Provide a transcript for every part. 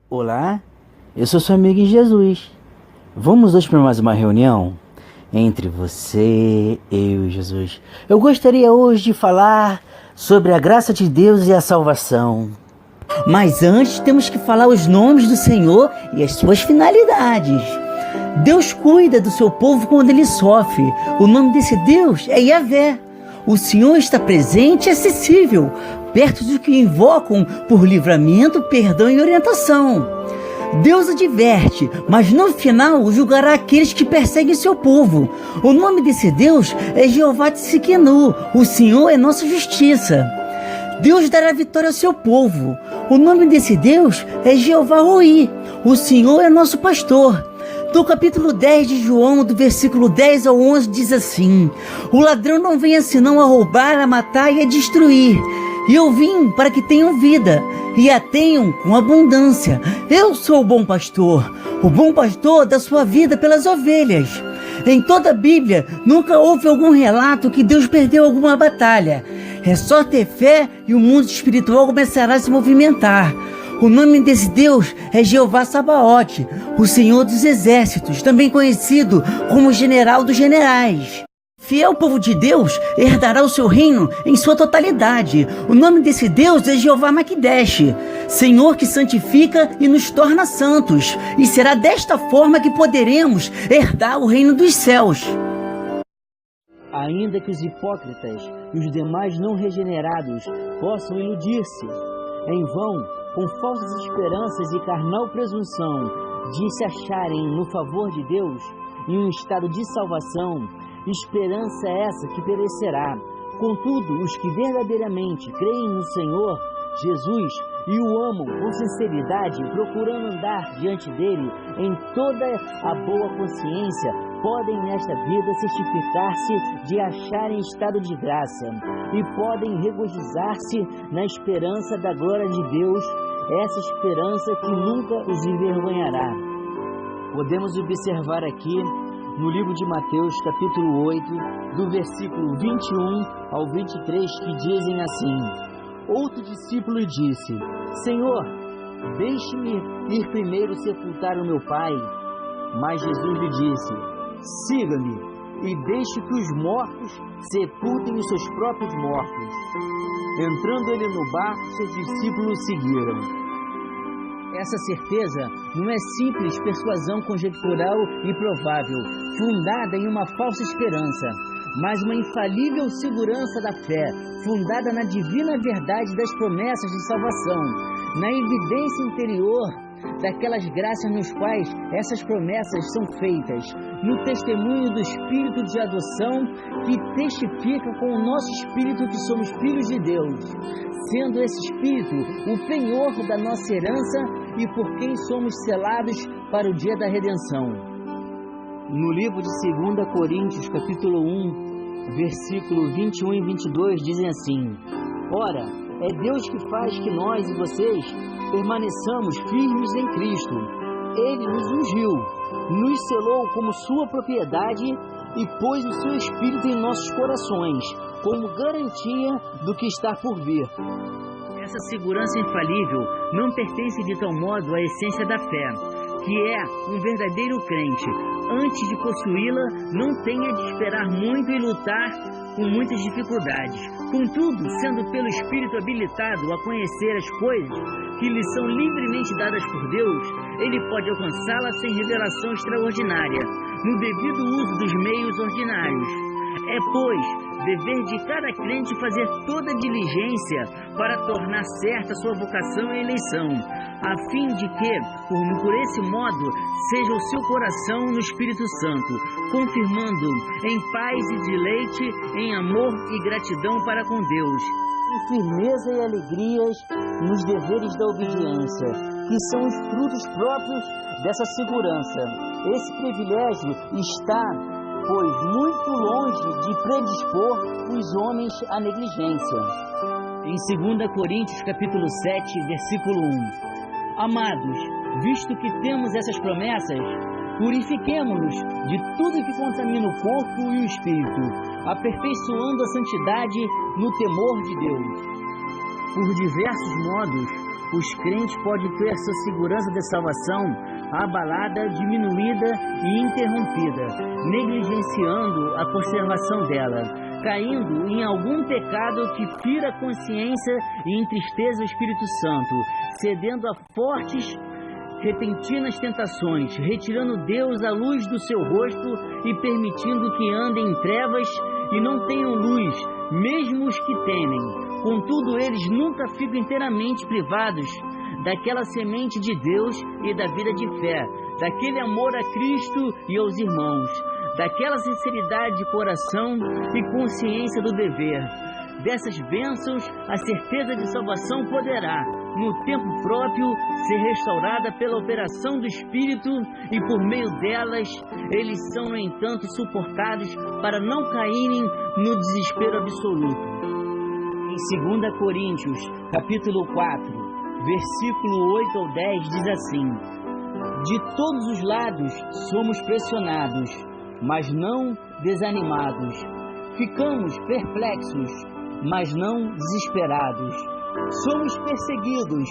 Olá, eu sou seu amigo em Jesus. Vamos hoje para mais uma reunião entre você, eu e Jesus. Eu gostaria hoje de falar sobre a graça de Deus e a salvação. Mas antes temos que falar os nomes do Senhor e as suas finalidades. Deus cuida do seu povo quando ele sofre. O nome desse Deus é Yahvé. O Senhor está presente e acessível, perto dos que invocam por livramento, perdão e orientação. Deus adverte, mas no final julgará aqueles que perseguem seu povo. O nome desse Deus é Jeová Tsidkenu. O Senhor é nossa justiça. Deus dará vitória ao seu povo. O nome desse Deus é Jeová Roi. O Senhor é nosso pastor. No capítulo 10 de João, do versículo 10 ao 11, diz assim: o ladrão não vem senão a roubar, a matar e a destruir. E eu vim para que tenham vida, e a tenham com abundância. Eu sou o bom pastor. O bom pastor dá sua vida pelas ovelhas. Em toda a Bíblia, nunca houve algum relato que Deus perdeu alguma batalha. É só ter fé e o mundo espiritual começará a se movimentar. O nome desse Deus é Jeová Sabaote, o Senhor dos Exércitos, também conhecido como General dos Generais. Fiel povo de Deus herdará o seu reino em sua totalidade. O nome desse Deus é Jeová Maquidesh, Senhor que santifica e nos torna santos. E será desta forma que poderemos herdar o reino dos céus. Ainda que os hipócritas e os demais não regenerados possam iludir-se em vão, com falsas esperanças e carnal presunção de se acharem no favor de Deus em um estado de salvação, esperança essa que perecerá. Contudo, os que verdadeiramente creem no Senhor Jesus e o amam com sinceridade, procurando andar diante dele em toda a boa consciência, podem nesta vida certificar-se de acharem estado de graça e podem regozijar-se na esperança da glória de Deus, essa esperança que nunca os envergonhará. Podemos observar aqui no livro de Mateus, capítulo 8, do versículo 21 ao 23, que dizem assim: outro discípulo disse: Senhor, deixe-me ir primeiro sepultar o meu pai. Mas Jesus lhe disse: siga-me e deixe que os mortos sepultem os seus próprios mortos. Entrando ele no barco, seus discípulos o seguiram. Essa certeza não é simples persuasão conjectural e provável, fundada em uma falsa esperança, mas uma infalível segurança da fé, fundada na divina verdade das promessas de salvação, na evidência interior daquelas graças nos quais essas promessas são feitas, no testemunho do Espírito de adoção que testifica com o nosso Espírito que somos filhos de Deus, sendo esse Espírito o penhor da nossa herança e por quem somos selados para o dia da redenção. No livro de 2 Coríntios, capítulo 1, versículo 21 e 22, dizem assim: ora, é Deus que faz que nós e vocês permaneçamos firmes em Cristo. Ele nos ungiu, nos selou como sua propriedade e pôs o seu Espírito em nossos corações, como garantia do que está por vir. Essa segurança infalível não pertence de tal modo à essência da fé, que é um verdadeiro crente. Antes de possuí-la, não tenha de esperar muito e lutar com muitas dificuldades. Contudo, sendo pelo Espírito habilitado a conhecer as coisas que lhe são livremente dadas por Deus, ele pode alcançá-la sem revelação extraordinária, no devido uso dos meios ordinários. É, pois, dever de cada crente fazer toda diligência para tornar certa sua vocação e eleição, a fim de que, por esse modo, seja o seu coração no Espírito Santo, confirmando em paz e deleite, em amor e gratidão para com Deus, em firmeza e alegrias nos deveres da obediência, que são os frutos próprios dessa segurança. Esse privilégio está, pois, muito longe de predispor os homens à negligência. Em 2 Coríntios, capítulo 7, versículo 1. Amados, visto que temos essas promessas, purifiquemo-nos de tudo que contamina o corpo e o espírito, aperfeiçoando a santidade no temor de Deus. Por diversos modos, os crentes podem ter essa segurança de salvação abalada, diminuída e interrompida, negligenciando a conservação dela, caindo em algum pecado que fira a consciência e entristeza o Espírito Santo, cedendo a fortes, repentinas tentações, retirando Deus a luz do seu rosto e permitindo que andem em trevas e não tenham luz, mesmo os que temem. Contudo, eles nunca ficam inteiramente privados daquela semente de Deus e da vida de fé, daquele amor a Cristo e aos irmãos, daquela sinceridade de coração e consciência do dever. Dessas bênçãos, a certeza de salvação poderá, no tempo próprio, ser restaurada pela operação do Espírito e por meio delas, eles são, no entanto, suportados para não caírem no desespero absoluto. Em 2 Coríntios, capítulo 4, versículo 8 ao 10, diz assim: de todos os lados somos pressionados, mas não desanimados. Ficamos perplexos, mas não desesperados. Somos perseguidos,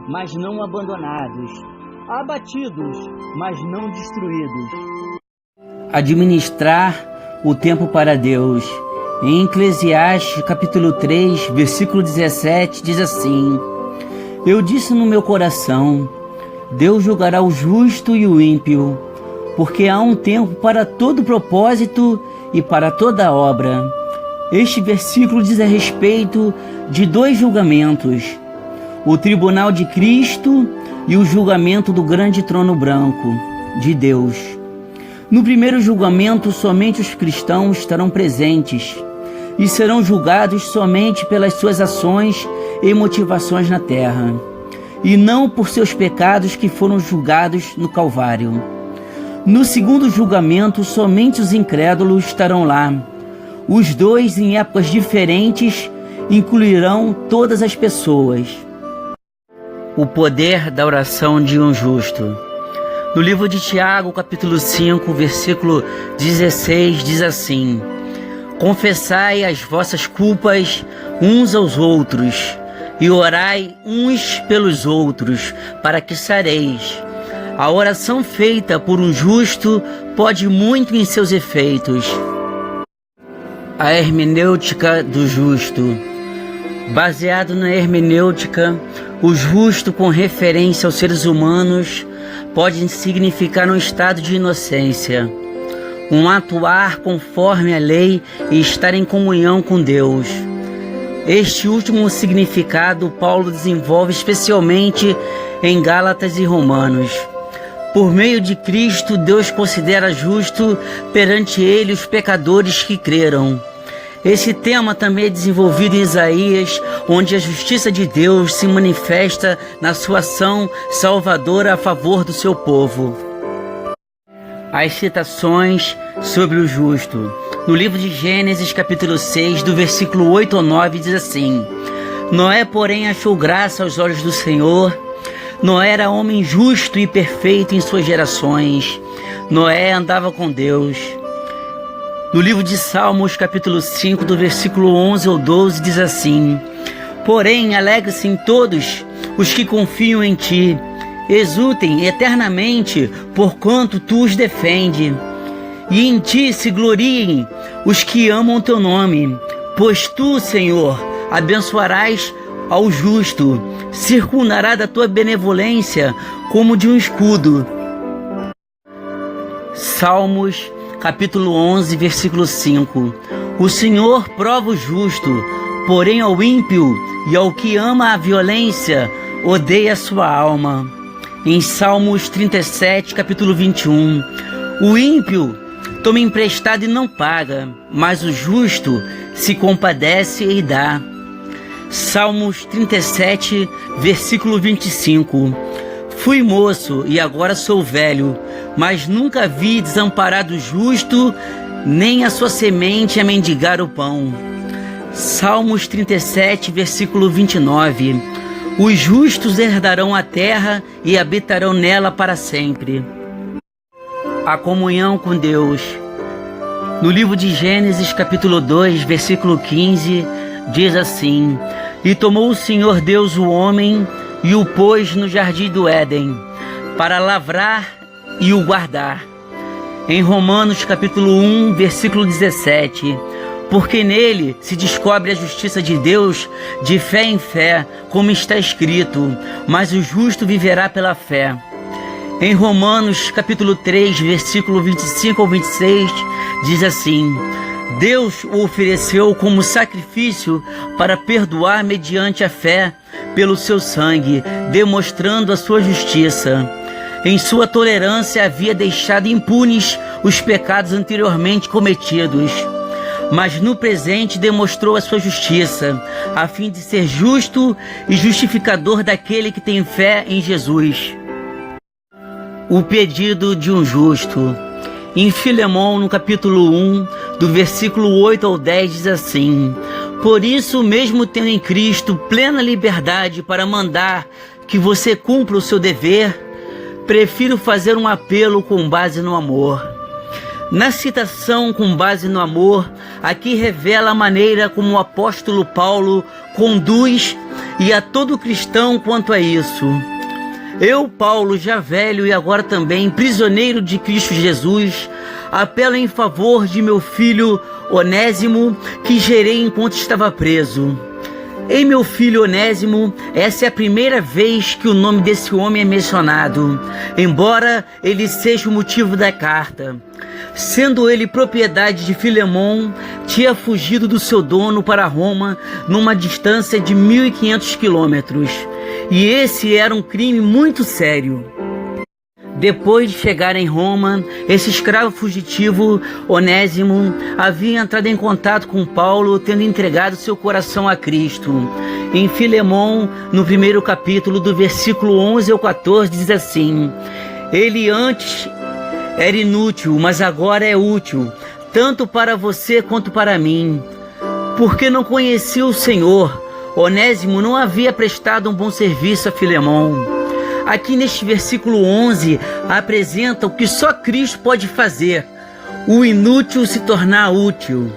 mas não abandonados. Abatidos, mas não destruídos. Administrar o tempo para Deus. Em Eclesiastes, capítulo 3, versículo 17, diz assim: eu disse no meu coração, Deus julgará o justo e o ímpio, porque há um tempo para todo propósito e para toda obra. Este versículo diz a respeito de dois julgamentos: o tribunal de Cristo e o julgamento do grande trono branco de Deus. No primeiro julgamento, somente os cristãos estarão presentes e serão julgados somente pelas suas ações e motivações na terra, e não por seus pecados que foram julgados no Calvário. No segundo julgamento, somente os incrédulos estarão lá. Os dois, em épocas diferentes, incluirão todas as pessoas. O poder da oração de um justo. No livro de Tiago, capítulo 5, versículo 16, diz assim: confessai as vossas culpas uns aos outros, e orai uns pelos outros, para que sareis. A oração feita por um justo pode muito em seus efeitos. A hermenêutica do justo. Baseado na hermenêutica, o justo, com referência aos seres humanos, pode significar um estado de inocência, um atuar conforme a lei e estar em comunhão com Deus. Este último significado Paulo desenvolve especialmente em Gálatas e Romanos. Por meio de Cristo, Deus considera justo perante ele os pecadores que creram. Esse tema também é desenvolvido em Isaías, onde a justiça de Deus se manifesta na sua ação salvadora a favor do seu povo. As citações sobre o justo. No livro de Gênesis, capítulo 6, do versículo 8 ao 9, diz assim: Noé, porém, achou graça aos olhos do Senhor. Noé era homem justo e perfeito em suas gerações. Noé andava com Deus. No livro de Salmos, capítulo 5, do versículo 11 ao 12, diz assim: Porém, alegre-se em todos os que confiam em ti, exultem eternamente, porquanto tu os defende. E em ti se gloriem os que amam teu nome, pois tu, Senhor, abençoarás ao justo, circundará da tua benevolência como de um escudo. Salmos, capítulo 11, versículo 5. O Senhor prova o justo, porém ao ímpio e ao que ama a violência, odeia a sua alma. Em Salmos 37, capítulo 21. O ímpio toma emprestado e não paga, mas o justo se compadece e dá. Salmos 37, versículo 25. Fui moço e agora sou velho, mas nunca vi desamparado o justo, nem a sua semente a mendigar o pão. Salmos 37, versículo 29. Os justos herdarão a terra e habitarão nela para sempre. A comunhão com Deus. No livro de Gênesis, capítulo 2, versículo 15, diz assim: E tomou o Senhor Deus o homem e o pôs no jardim do Éden, para lavrar e o guardar. Em Romanos capítulo 1, versículo 17, porque nele se descobre a justiça de Deus de fé em fé, como está escrito, mas o justo viverá pela fé. Em Romanos capítulo 3, versículo 25 ao 26, diz assim: Deus o ofereceu como sacrifício para perdoar mediante a fé pelo seu sangue, demonstrando a sua justiça. Em sua tolerância havia deixado impunes os pecados anteriormente cometidos, mas no presente demonstrou a sua justiça, a fim de ser justo e justificador daquele que tem fé em Jesus. O pedido de um justo. Em Filemão, no capítulo 1, do versículo 8 ao 10, diz assim: Por isso, mesmo tendo em Cristo plena liberdade para mandar que você cumpra o seu dever, prefiro fazer um apelo com base no amor. Na citação com base no amor, aqui revela a maneira como o apóstolo Paulo conduz e a todo cristão quanto a isso. Eu, Paulo, já velho e agora também prisioneiro de Cristo Jesus, apelo em favor de meu filho Onésimo, que gerei enquanto estava preso. Ei, meu filho Onésimo, essa é a primeira vez que o nome desse homem é mencionado, embora ele seja o motivo da carta. Sendo ele propriedade de Filemão, tinha fugido do seu dono para Roma numa distância de 1.500 quilômetros. E esse era um crime muito sério. Depois de chegar em Roma, esse escravo fugitivo, Onésimo, havia entrado em contato com Paulo, tendo entregado seu coração a Cristo. Em Filemão, no primeiro capítulo, do versículo 11 ao 14, diz assim: Ele antes era inútil, mas agora é útil, tanto para você quanto para mim. Porque não conhecia o Senhor, Onésimo não havia prestado um bom serviço a Filemão. Aqui neste versículo 11, apresenta o que só Cristo pode fazer: o inútil se tornar útil.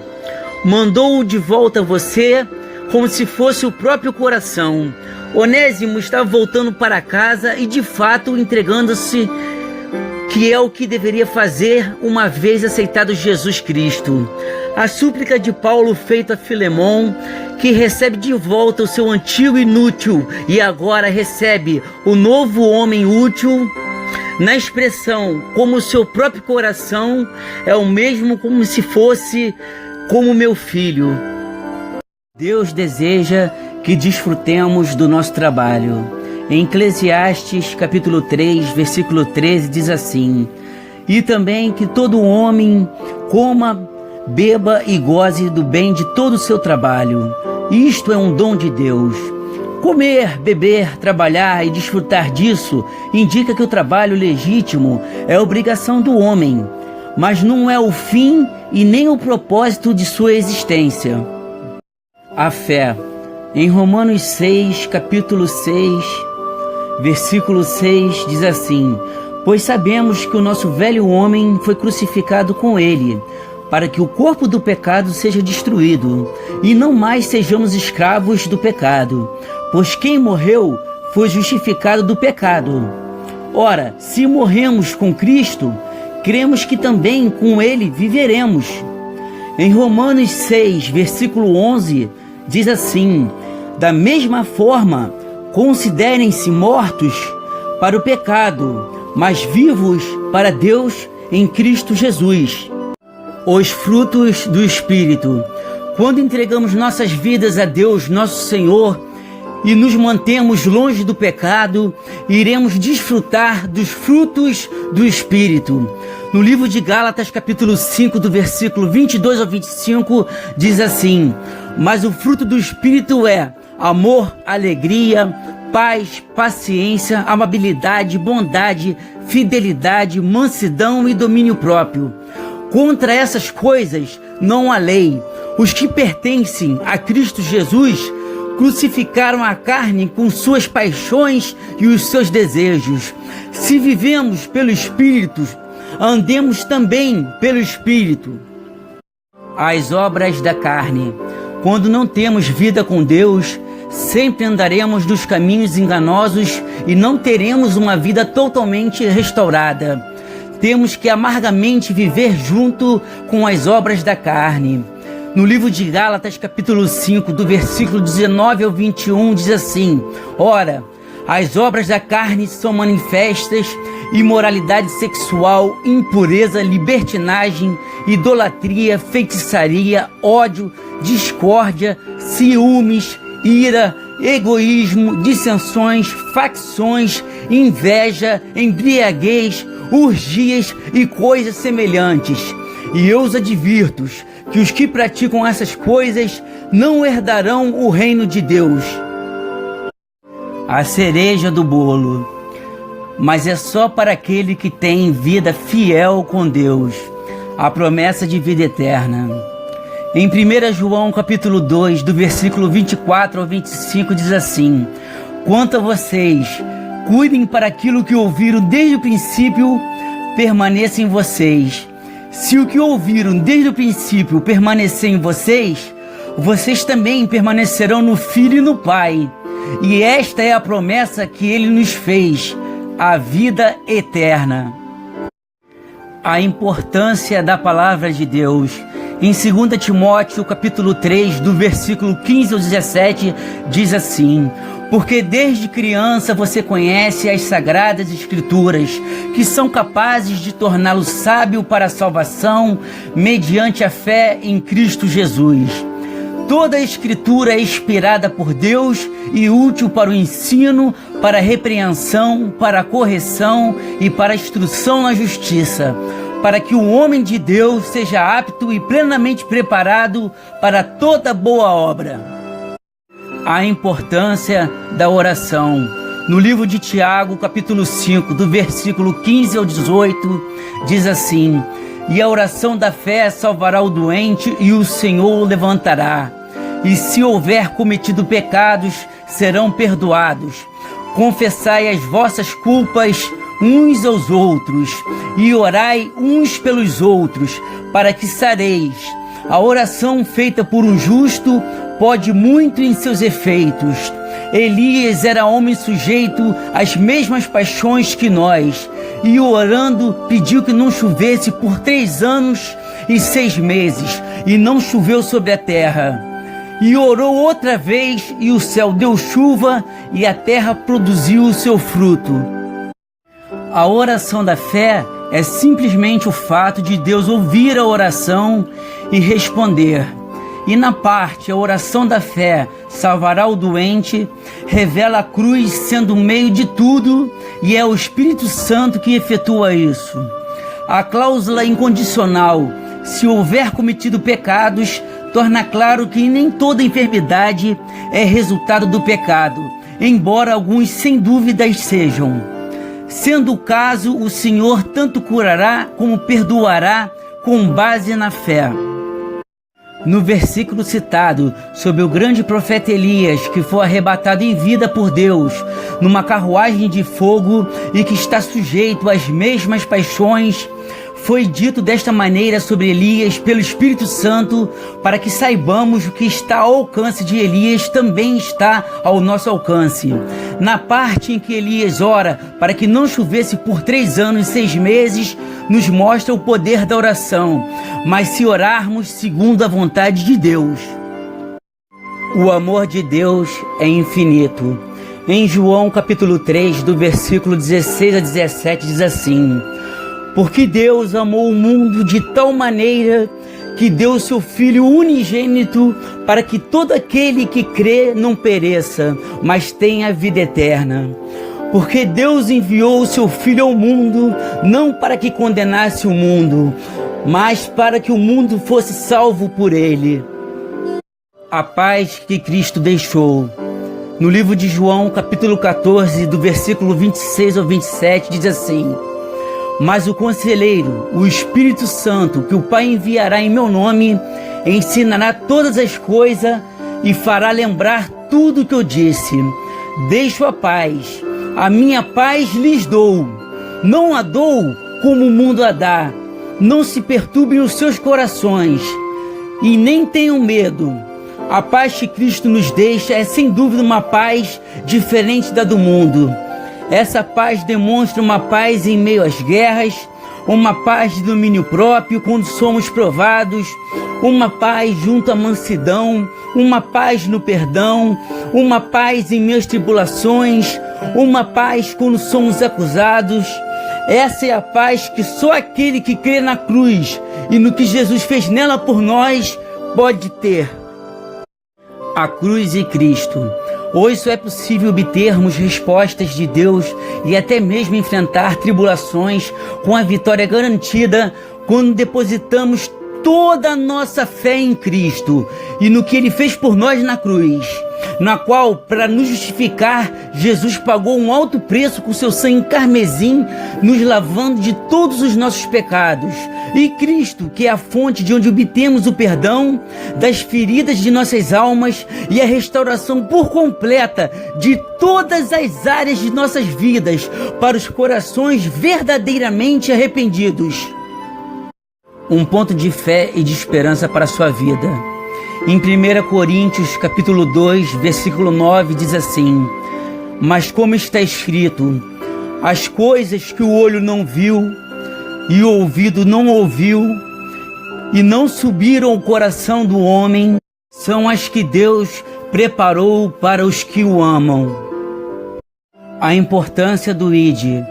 Mandou-o de volta a você como se fosse o próprio coração. Onésimo estava voltando para casa e de fato entregando-se, que é o que deveria fazer uma vez aceitado Jesus Cristo. A súplica de Paulo feita a Filemão, que recebe de volta o seu antigo inútil e agora recebe o novo homem útil, na expressão como o seu próprio coração, é o mesmo como se fosse como meu filho. Deus deseja que desfrutemos do nosso trabalho. Em Eclesiastes capítulo 3, versículo 13, diz assim: E também que todo homem coma, beba e goze do bem de todo o seu trabalho. Isto é um dom de Deus. Comer, beber, trabalhar e desfrutar disso indica que o trabalho legítimo é obrigação do homem, mas não é o fim e nem o propósito de sua existência. A fé. Em Romanos 6, capítulo 6, versículo 6, diz assim: Pois sabemos que o nosso velho homem foi crucificado com ele, para que o corpo do pecado seja destruído, e não mais sejamos escravos do pecado, pois quem morreu foi justificado do pecado. Ora, se morremos com Cristo, cremos que também com ele viveremos. Em Romanos 6, versículo 11, diz assim: Da mesma forma, considerem-se mortos para o pecado, mas vivos para Deus em Cristo Jesus. Os frutos do Espírito. Quando entregamos nossas vidas a Deus, nosso Senhor, e nos mantemos longe do pecado, iremos desfrutar dos frutos do Espírito. No livro de Gálatas, capítulo 5, do versículo 22 ao 25, diz assim: Mas o fruto do Espírito é amor, alegria, paz, paciência, amabilidade, bondade, fidelidade, mansidão e domínio próprio. Contra essas coisas não há lei. Os que pertencem a Cristo Jesus crucificaram a carne com suas paixões e os seus desejos. Se vivemos pelo Espírito, andemos também pelo Espírito. As obras da carne. Quando não temos vida com Deus, sempre andaremos nos caminhos enganosos e não teremos uma vida totalmente restaurada. Temos que amargamente viver junto com as obras da carne. No livro de Gálatas, capítulo 5, do versículo 19 ao 21, diz assim: Ora, as obras da carne são manifestas: imoralidade sexual, impureza, libertinagem, idolatria, feitiçaria, ódio, discórdia, ciúmes, ira, egoísmo, dissensões, facções, inveja, embriaguez, orgias e coisas semelhantes. E eu os advirto que os que praticam essas coisas não herdarão o reino de Deus. A cereja do bolo. Mas é só para aquele que tem vida fiel com Deus, a promessa de vida eterna. Em 1 João capítulo 2, do versículo 24 ao 25, diz assim: Quanto a vocês, cuidem para aquilo que ouviram desde o princípio permaneça em vocês. Se o que ouviram desde o princípio permanecer em vocês, vocês também permanecerão no Filho e no Pai. E esta é a promessa que Ele nos fez, a vida eterna. A importância da palavra de Deus. Em 2 Timóteo, capítulo 3, do versículo 15 ao 17, diz assim: Porque desde criança você conhece as sagradas escrituras, que são capazes de torná-lo sábio para a salvação, mediante a fé em Cristo Jesus. Toda a escritura é inspirada por Deus e útil para o ensino, para a repreensão, para a correção e para a instrução na justiça, para que o homem de Deus seja apto e plenamente preparado para toda boa obra. A importância da oração. No livro de Tiago, capítulo 5, do versículo 15 ao 18, diz assim: E a oração da fé salvará o doente, e o Senhor o levantará. E se houver cometido pecados, serão perdoados. Confessai as vossas culpas uns aos outros, e orai uns pelos outros, para que sareis. A oração feita por um justo pode muito em seus efeitos. Elias era homem sujeito às mesmas paixões que nós, e orando pediu que não chovesse por 3 anos e 6 meses, e não choveu sobre a terra. E orou outra vez, e o céu deu chuva, e a terra produziu o seu fruto. A oração da fé é simplesmente o fato de Deus ouvir a oração e responder. E na parte, a oração da fé salvará o doente, revela a cruz sendo o meio de tudo, e é o Espírito Santo que efetua isso. A cláusula incondicional, se houver cometido pecados, torna claro que nem toda enfermidade é resultado do pecado, embora alguns sem dúvidas sejam. Sendo o caso, o Senhor tanto curará como perdoará com base na fé. No versículo citado sobre o grande profeta Elias, que foi arrebatado em vida por Deus numa carruagem de fogo e que está sujeito às mesmas paixões, foi dito desta maneira sobre Elias pelo Espírito Santo, para que saibamos o que está ao alcance de Elias também está ao nosso alcance. Na parte em que Elias ora para que não chovesse por 3 anos e 6 meses, nos mostra o poder da oração, mas se orarmos segundo a vontade de Deus. O amor de Deus é infinito. Em João capítulo 3, do versículo 16 a 17, diz assim: Porque Deus amou o mundo de tal maneira que deu seu Filho unigênito, para que todo aquele que crê não pereça, mas tenha vida eterna. Porque Deus enviou o seu Filho ao mundo, não para que condenasse o mundo, mas para que o mundo fosse salvo por ele. A paz que Cristo deixou. No livro de João, capítulo 14, do versículo 26 ao 27, diz assim: Mas o Conselheiro, o Espírito Santo, que o Pai enviará em meu nome, ensinará todas as coisas e fará lembrar tudo o que eu disse. Deixo a paz, a minha paz lhes dou. Não a dou como o mundo a dá. Não se perturbem os seus corações e nem tenham medo. A paz que Cristo nos deixa é sem dúvida uma paz diferente da do mundo. Essa paz demonstra uma paz em meio às guerras, uma paz de domínio próprio quando somos provados, uma paz junto à mansidão, uma paz no perdão, uma paz em meio às tribulações, uma paz quando somos acusados. Essa é a paz que só aquele que crê na cruz e no que Jesus fez nela por nós pode ter. A cruz e Cristo. Hoje só é possível obtermos respostas de Deus e até mesmo enfrentar tribulações com a vitória garantida quando depositamos toda a nossa fé em Cristo e no que Ele fez por nós na cruz, na qual, para nos justificar, Jesus pagou um alto preço com seu sangue carmesim, nos lavando de todos os nossos pecados. E Cristo, que é a fonte de onde obtemos o perdão das feridas de nossas almas e a restauração por completa de todas as áreas de nossas vidas para os corações verdadeiramente arrependidos. Um ponto de fé e de esperança para a sua vida. Em 1 Coríntios capítulo 2, versículo 9, diz assim: mas como está escrito, as coisas que o olho não viu e o ouvido não ouviu e não subiram ao coração do homem, são as que Deus preparou para os que o amam. A importância do ID.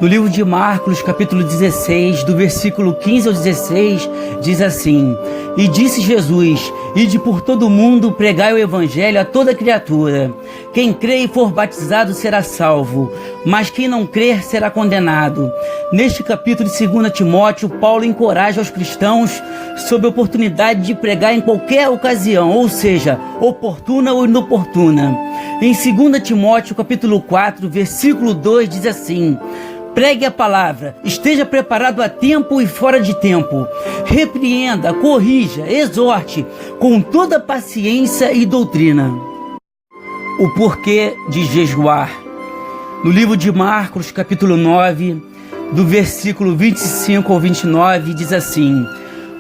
No livro de Marcos, capítulo 16, do versículo 15 ao 16, diz assim: e disse Jesus: ide por todo o mundo, pregai o evangelho a toda criatura. Quem crê e for batizado será salvo, mas quem não crer será condenado. Neste capítulo de 2 Timóteo, Paulo encoraja os cristãos sobre a oportunidade de pregar em qualquer ocasião, ou seja, oportuna ou inoportuna. Em 2 Timóteo, capítulo 4, versículo 2, diz assim: pregue a palavra, esteja preparado a tempo e fora de tempo. Repreenda, corrija, exorte com toda paciência e doutrina. O porquê de jejuar. No livro de Marcos, capítulo 9, do versículo 25 ao 29, diz assim: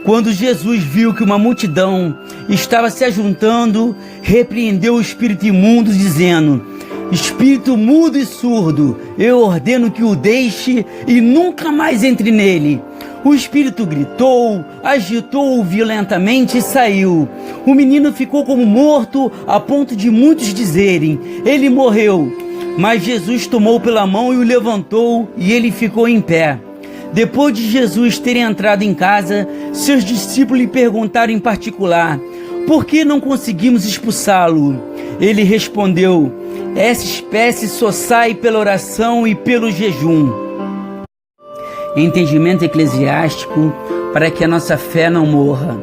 quando Jesus viu que uma multidão estava se ajuntando, repreendeu o espírito imundo, dizendo: espírito mudo e surdo, eu ordeno que o deixe e nunca mais entre nele. O espírito gritou, agitou-o violentamente e saiu. O menino ficou como morto, a ponto de muitos dizerem: ele morreu. Mas Jesus tomou pela mão e o levantou, e ele ficou em pé. Depois de Jesus ter entrado em casa, seus discípulos lhe perguntaram em particular: por que não conseguimos expulsá-lo? Ele respondeu: essa espécie só sai pela oração e pelo jejum. Entendimento eclesiástico para que a nossa fé não morra.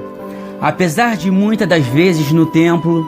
Apesar de muitas das vezes no templo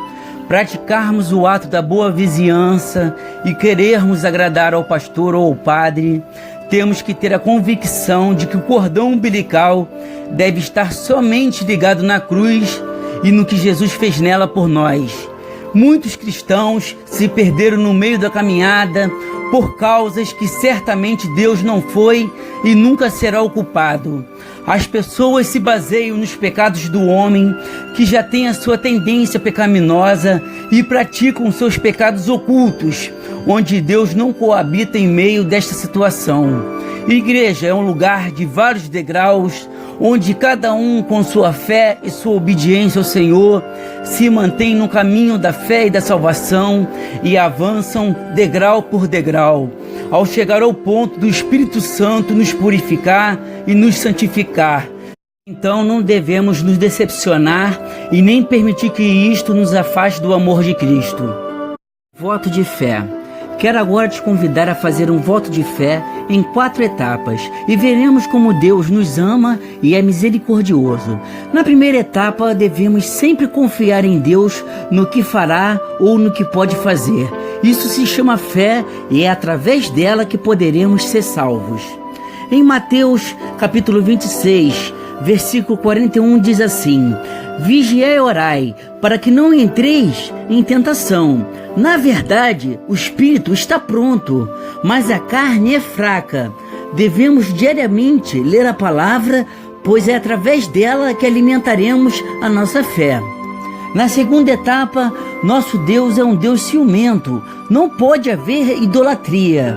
praticarmos o ato da boa vizinhança e querermos agradar ao pastor ou ao padre, temos que ter a convicção de que o cordão umbilical deve estar somente ligado na cruz e no que Jesus fez nela por nós. Muitos cristãos se perderam no meio da caminhada por causas que certamente Deus não foi e nunca será o culpado. As pessoas se baseiam nos pecados do homem, que já tem a sua tendência pecaminosa, e praticam seus pecados ocultos, onde Deus não coabita em meio desta situação. Igreja é um lugar de vários degraus, onde cada um, com sua fé e sua obediência ao Senhor, se mantém no caminho da fé e da salvação e avançam degrau por degrau, ao chegar ao ponto do Espírito Santo nos purificar e nos santificar. Então não devemos nos decepcionar e nem permitir que isto nos afaste do amor de Cristo. Voto de fé. Quero agora te convidar a fazer um voto de fé em 4 etapas e veremos como Deus nos ama e é misericordioso. Na primeira etapa, devemos sempre confiar em Deus no que fará ou no que pode fazer. Isso se chama fé e é através dela que poderemos ser salvos. Em Mateus capítulo 26, versículo 41 diz assim: vigiai e orai, para que não entreis em tentação. Na verdade, o espírito está pronto, mas a carne é fraca. Devemos diariamente ler a palavra, pois é através dela que alimentaremos a nossa fé. Na segunda etapa, nosso Deus é um Deus ciumento, não pode haver idolatria.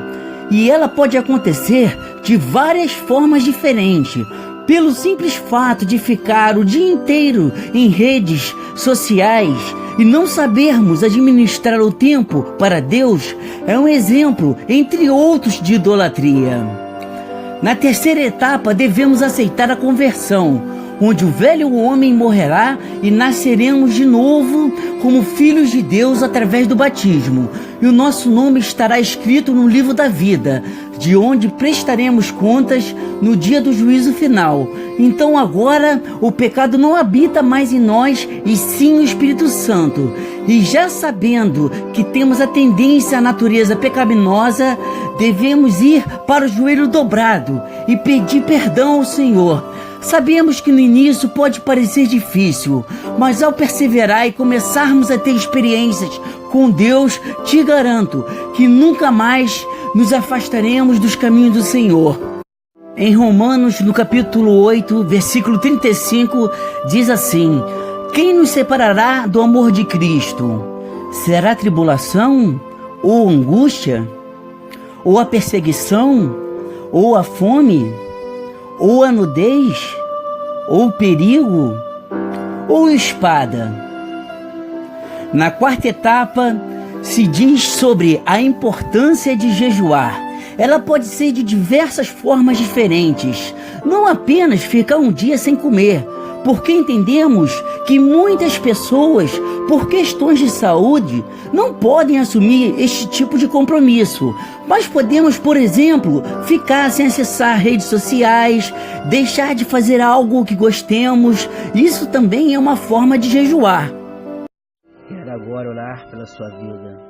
E ela pode acontecer de várias formas diferentes, pelo simples fato de ficar o dia inteiro em redes sociais e não sabermos administrar o tempo para Deus, é um exemplo, entre outros, de idolatria. Na terceira etapa, devemos aceitar a conversão, onde o velho homem morrerá e nasceremos de novo como filhos de Deus através do batismo, e o nosso nome estará escrito no livro da vida, de onde prestaremos contas no dia do juízo final. Então agora o pecado não habita mais em nós, e sim o Espírito Santo. E já sabendo que temos a tendência à natureza pecaminosa, devemos ir para o joelho dobrado e pedir perdão ao Senhor. Sabemos que no início pode parecer difícil, mas ao perseverar e começarmos a ter experiências com Deus, te garanto que nunca mais nos afastaremos dos caminhos do Senhor. Em Romanos, no capítulo 8, versículo 35, diz assim: quem nos separará do amor de Cristo? Será tribulação? Ou angústia? Ou a perseguição? Ou a fome? Ou a nudez? Ou perigo? Ou espada? Na quarta etapa, se diz sobre a importância de jejuar. Ela pode ser de diversas formas diferentes, não apenas ficar um dia sem comer, porque entendemos que muitas pessoas, por questões de saúde, não podem assumir este tipo de compromisso. Mas podemos, por exemplo, ficar sem acessar redes sociais, deixar de fazer algo que gostemos. Isso também é uma forma de jejuar. Quero agora orar pela sua vida.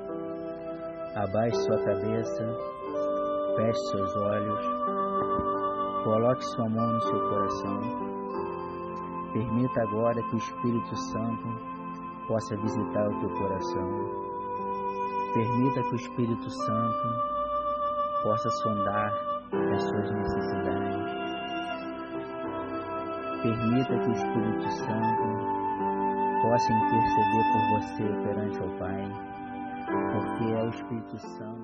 Abaixe sua cabeça, feche seus olhos, coloque sua mão no seu coração. Permita agora que o Espírito Santo possa visitar o teu coração. Permita que o Espírito Santo possa sondar as suas necessidades. Permita que o Espírito Santo possa interceder por você perante o Pai, porque é o Espírito Santo